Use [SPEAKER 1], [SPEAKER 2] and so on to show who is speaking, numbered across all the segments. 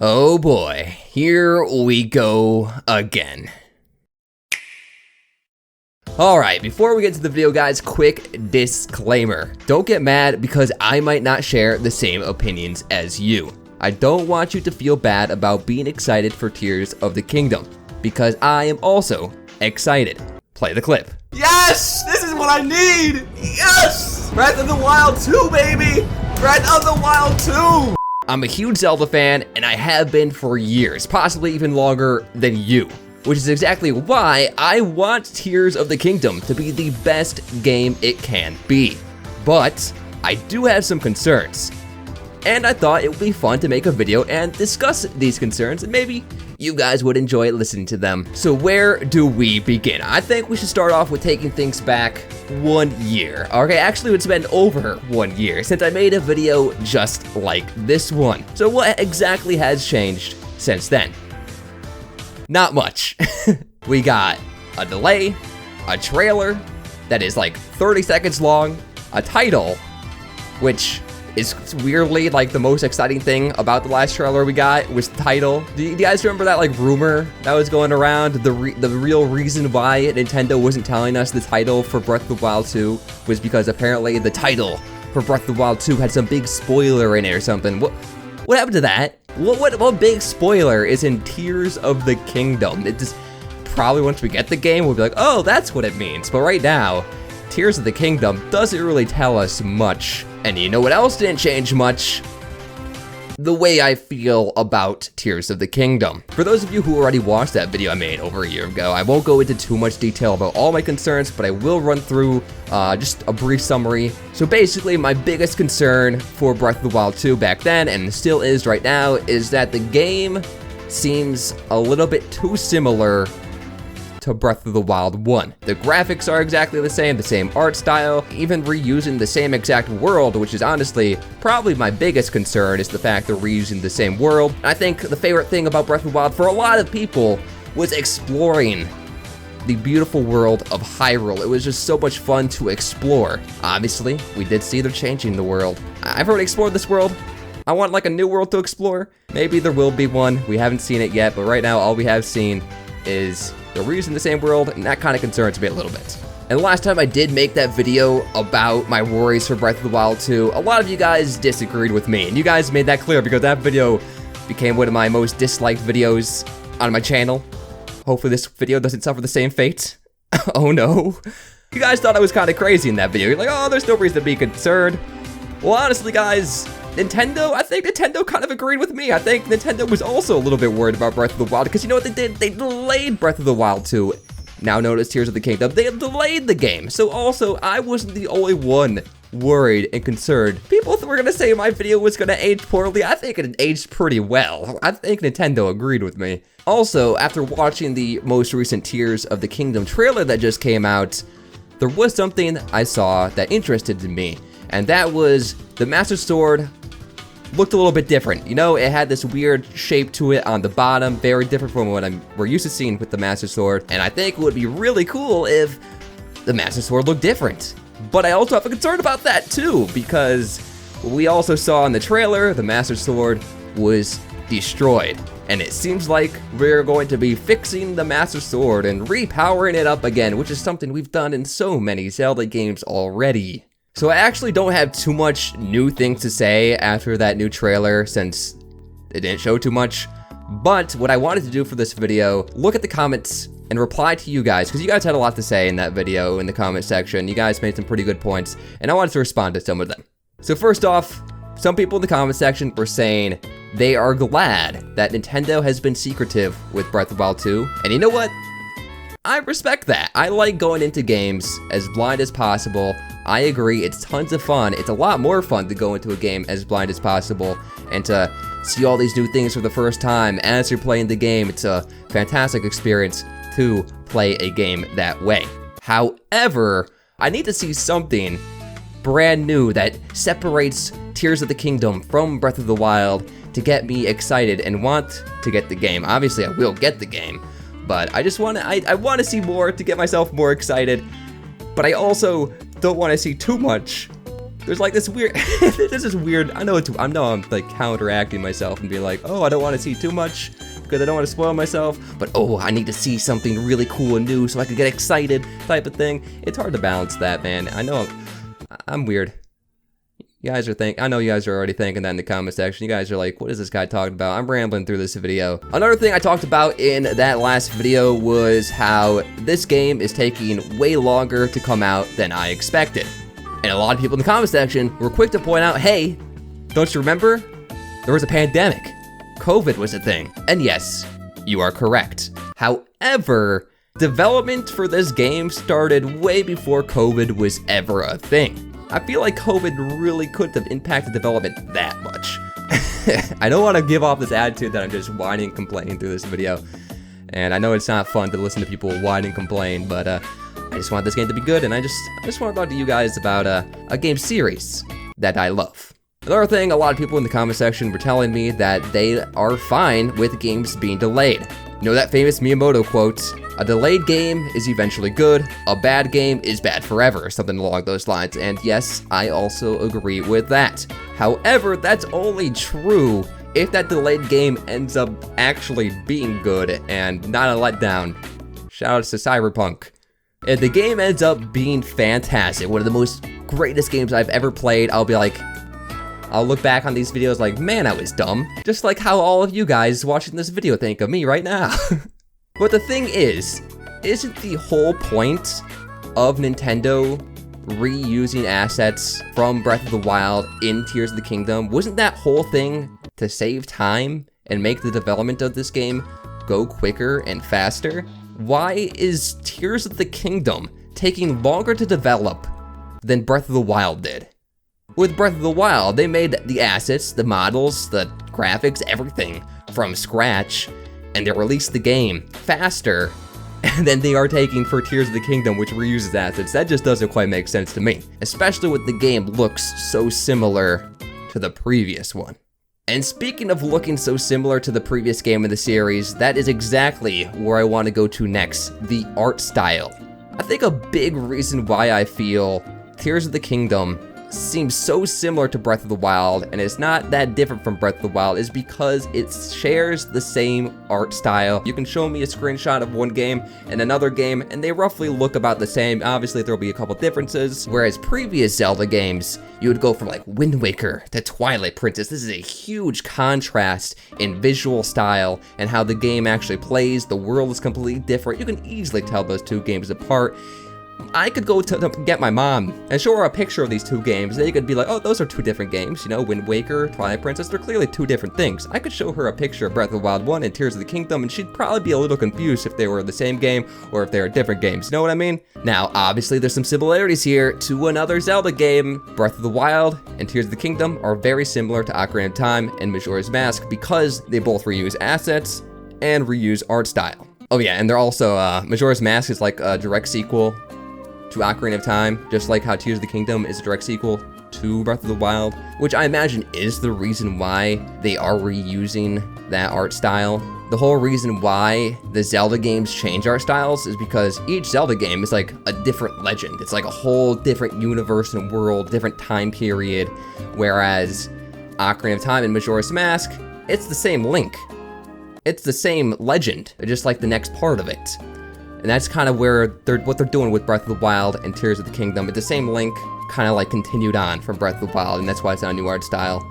[SPEAKER 1] Oh boy, here we go again. Alright, before we get to the video guys, quick disclaimer. Don't get mad because I might not share the same opinions as you. I don't want you to feel bad about being excited for Tears of the Kingdom, because I am also excited. Play the clip.
[SPEAKER 2] Yes! This is what I need! Yes! Breath of the Wild 2, baby! Breath of the Wild 2!
[SPEAKER 1] I'm a huge Zelda fan, and I have been for years, possibly even longer than you, which is exactly why I want Tears of the Kingdom to be the best game it can be. But I do have some concerns, and I thought it would be fun to make a video and discuss these concerns, and maybe you guys would enjoy listening to them. So where do we begin? I think we should start off with taking things back 1 year. Okay, actually it's been over 1 year since I made a video just like this one. So what exactly has changed since then? Not much. We got a delay, a trailer that is like 30 seconds long, a title, which is weirdly like the most exciting thing about the last trailer we got was the title. Do you guys remember that like rumor that was going around? The real reason why Nintendo wasn't telling us the title for Breath of the Wild 2 was because apparently the title for Breath of the Wild 2 had some big spoiler in it or something. What happened to that? What big spoiler is in Tears of the Kingdom? It just probably once we get the game we'll be like, oh, that's what it means. But right now, Tears of the Kingdom doesn't really tell us much. And you know what else didn't change much? The way I feel about Tears of the Kingdom. For those of you who already watched that video I made over a year ago, I won't go into too much detail about all my concerns, but I will run through just a brief summary. So basically, my biggest concern for Breath of the Wild 2 back then, and still is right now, is that the game seems a little bit too similar to Breath of the Wild 1. The graphics are exactly the same art style, even reusing the same exact world, which is honestly probably my biggest concern is the fact they're reusing the same world. I think the favorite thing about Breath of the Wild for a lot of people was exploring the beautiful world of Hyrule. It was just so much fun to explore. Obviously, we did see they're changing the world. I've already explored this world. I want like a new world to explore. Maybe there will be one. We haven't seen it yet, but right now all we have seen is they're reusing the same world, and that kind of concerns me a little bit. And the last time I did make that video about my worries for Breath of the Wild 2, a lot of you guys disagreed with me, and you guys made that clear because that video became one of my most disliked videos on my channel. Hopefully this video doesn't suffer the same fate. Oh no. You guys thought I was kind of crazy in that video. You're like, oh, there's no reason to be concerned. Well, honestly, guys, I think Nintendo kind of agreed with me. I think Nintendo was also a little bit worried about Breath of the Wild because you know what they did? They delayed Breath of the Wild 2, now known as Tears of the Kingdom. They delayed the game. So also, I wasn't the only one worried and concerned. People were gonna say my video was gonna age poorly. I think it aged pretty well. I think Nintendo agreed with me. Also, after watching the most recent Tears of the Kingdom trailer that just came out, there was something I saw that interested me, and that was the Master Sword looked a little bit different. You know, it had this weird shape to it on the bottom, very different from what we're used to seeing with the Master Sword. And I think it would be really cool if the Master Sword looked different. But I also have a concern about that too, because we also saw in the trailer, the Master Sword was destroyed. And it seems like we're going to be fixing the Master Sword and repowering it up again, which is something we've done in so many Zelda games already. So I actually don't have too much new things to say after that new trailer since it didn't show too much. But what I wanted to do for this video, look at the comments and reply to you guys, because you guys had a lot to say in that video in the comment section. You guys made some pretty good points, and I wanted to respond to some of them. So first off, some people in the comment section were saying they are glad that Nintendo has been secretive with Breath of the Wild 2. And you know what? I respect that. I like going into games as blind as possible. I agree, it's tons of fun. It's a lot more fun to go into a game as blind as possible and to see all these new things for the first time as you're playing the game. It's a fantastic experience to play a game that way. However, I need to see something brand new that separates Tears of the Kingdom from Breath of the Wild to get me excited and want to get the game. Obviously, I will get the game, but I just want to, I want to see more to get myself more excited, but I also don't want to see too much There's like this weird, this is weird. I know I'm like counteracting myself and being like, oh, I don't want to see too much because I don't want to spoil myself, but oh, I need to see something really cool and new so I can get excited type of thing. It's hard to balance that, man. I know I'm weird. You guys are I know you guys are already thinking that in the comment section. You guys are like, what is this guy talking about? I'm rambling through this video. Another thing I talked about in that last video was how this game is taking way longer to come out than I expected. And a lot of people in the comment section were quick to point out, hey, don't you remember? There was a pandemic. COVID was a thing. And yes, you are correct. However, development for this game started way before COVID was ever a thing. I feel like COVID really couldn't have impacted development that much. I don't want to give off this attitude that I'm just whining and complaining through this video. And I know it's not fun to listen to people whine and complain, but I just want this game to be good, and I just want to talk to you guys about a game series that I love. Another thing, a lot of people in the comment section were telling me that they are fine with games being delayed. You know that famous Miyamoto quote, a delayed game is eventually good, a bad game is bad forever, something along those lines, and yes, I also agree with that. However, that's only true if that delayed game ends up actually being good and not a letdown. Shoutouts to Cyberpunk. If the game ends up being fantastic, one of the most greatest games I've ever played, I'll look back on these videos like, man, I was dumb. Just like how all of you guys watching this video think of me right now. But the thing is, isn't the whole point of Nintendo reusing assets from Breath of the Wild in Tears of the Kingdom? Wasn't that whole thing to save time and make the development of this game go quicker and faster? Why is Tears of the Kingdom taking longer to develop than Breath of the Wild did? With Breath of the Wild, they made the assets, the models, the graphics, everything from scratch, and they released the game faster than they are taking for Tears of the Kingdom, which reuses assets. That just doesn't quite make sense to me, especially when the game looks so similar to the previous one. And speaking of looking so similar to the previous game in the series, that is exactly where I want to go to next, the art style. I think a big reason why I feel Tears of the Kingdom seems so similar to Breath of the Wild, and it's not that different from Breath of the Wild, is because it shares the same art style. You can show me a screenshot of one game and another game, and they roughly look about the same. Obviously, there'll be a couple differences, whereas previous Zelda games, you would go from like Wind Waker to Twilight Princess. This is a huge contrast in visual style and how the game actually plays. The world is completely different. You can easily tell those two games apart. I could go to get my mom and show her a picture of these two games. They could be like, oh, those are two different games. You know, Wind Waker, Twilight Princess, they're clearly two different things. I could show her a picture of Breath of the Wild 1 and Tears of the Kingdom, and she'd probably be a little confused if they were the same game or if they were different games. You know what I mean? Now, obviously, there's some similarities here to another Zelda game. Breath of the Wild and Tears of the Kingdom are very similar to Ocarina of Time and Majora's Mask because they both reuse assets and reuse art style. Oh yeah, and they're also, Majora's Mask is like a direct sequel to Ocarina of Time, just like how Tears of the Kingdom is a direct sequel to Breath of the Wild, which I imagine is the reason why they are reusing that art style. The whole reason why the Zelda games change art styles is because each Zelda game is like a different legend. It's like a whole different universe and world, different time period, whereas Ocarina of Time and Majora's Mask, it's the same Link. It's the same legend, just like the next part of it. And that's kind of where what they're doing with Breath of the Wild and Tears of the Kingdom. It's the same Link, kind of like continued on from Breath of the Wild, and that's why it's not a new art style.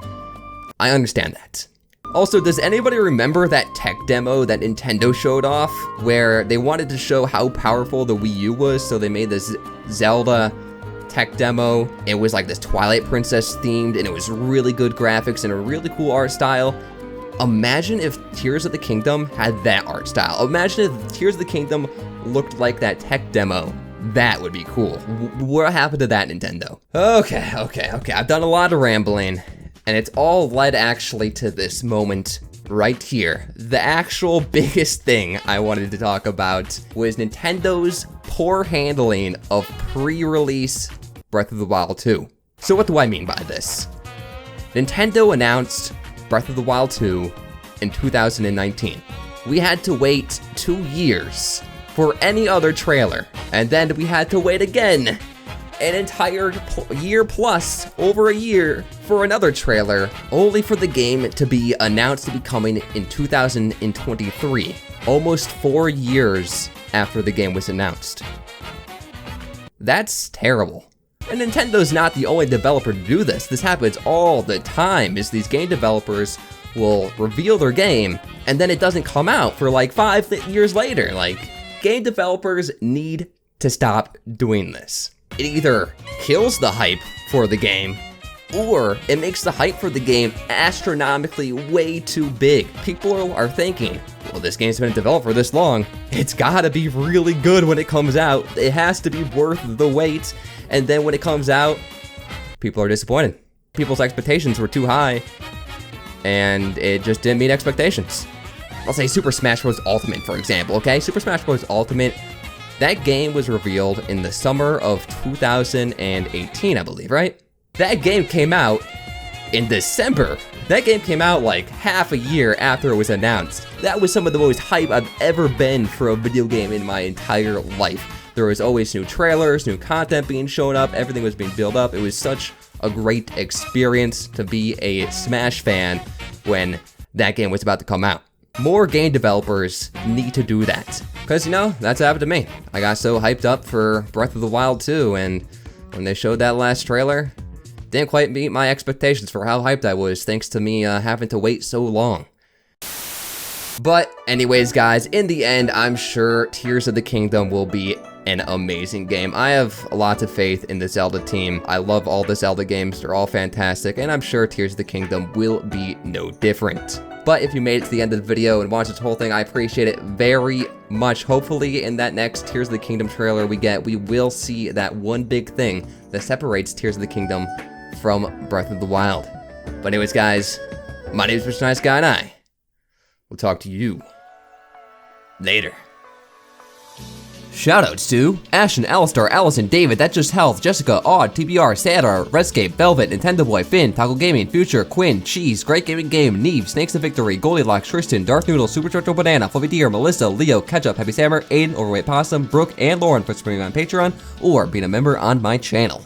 [SPEAKER 1] I understand that. Also, does anybody remember that tech demo that Nintendo showed off, where they wanted to show how powerful the Wii U was, so they made this Zelda tech demo? It was like this Twilight Princess themed, and it was really good graphics and a really cool art style. Imagine if Tears of the Kingdom had that art style. Imagine if Tears of the Kingdom looked like that tech demo. That would be cool. What happened to that, Nintendo? Okay. I've done a lot of rambling, and it's all led actually to this moment right here. The actual biggest thing I wanted to talk about was Nintendo's poor handling of pre-release Breath of the Wild 2. So what do I mean by this? Nintendo announced Breath of the Wild 2 in 2019. We had to wait 2 years for any other trailer, and then we had to wait again an entire year plus, over a year, for another trailer, only for the game to be announced to be coming in 2023, almost 4 years after the game was announced. That's terrible. And Nintendo's not the only developer to do this. This happens all the time, is these game developers will reveal their game, and then it doesn't come out for like 5 years later. Like, game developers need to stop doing this. It either kills the hype for the game, or it makes the hype for the game astronomically way too big. People are thinking, well, this game's been developed for this long, it's gotta be really good when it comes out. It has to be worth the wait. And then when it comes out, people are disappointed. People's expectations were too high, and it just didn't meet expectations. I'll say Super Smash Bros. Ultimate, for example, okay? Super Smash Bros. Ultimate, that game was revealed in the summer of 2018, I believe, right? That game came out in December. That game came out like half a year after it was announced. That was some of the most hype I've ever been for a video game in my entire life. There was always new trailers, new content being shown up, everything was being built up. It was such a great experience to be a Smash fan when that game was about to come out. More game developers need to do that. Because, you know, that's what happened to me. I got so hyped up for Breath of the Wild 2, and when they showed that last trailer, didn't quite meet my expectations for how hyped I was, thanks to me having to wait so long. But anyways, guys, in the end, I'm sure Tears of the Kingdom will be an amazing game. I have a lot of faith in the Zelda team. I love all the Zelda games. They're all fantastic, and I'm sure Tears of the Kingdom will be no different. But if you made it to the end of the video and watched this whole thing, I appreciate it very much. Hopefully in that next Tears of the Kingdom trailer we will see that one big thing that separates Tears of the Kingdom from Breath of the Wild. But anyways, guys, my name is Mr. Nice Guy, and I will talk to you later. Shoutouts to Ashton, Alistar, Allison, David, That's Just Health, Jessica, Odd, TBR, Sadar, Redscape, Velvet, Nintendo Boy, Finn, Toggle Gaming, Future, Quinn, Cheese, Great Gaming Game, Neve, Snakes of Victory, Goldilocks, Tristan, Darth Noodle, Super Turtle Banana, Fluffy Deer, Melissa, Leo, Ketchup, Happy Sammer, Aiden, Overweight Possum, Brooke, and Lauren for supporting me on Patreon or being a member on my channel.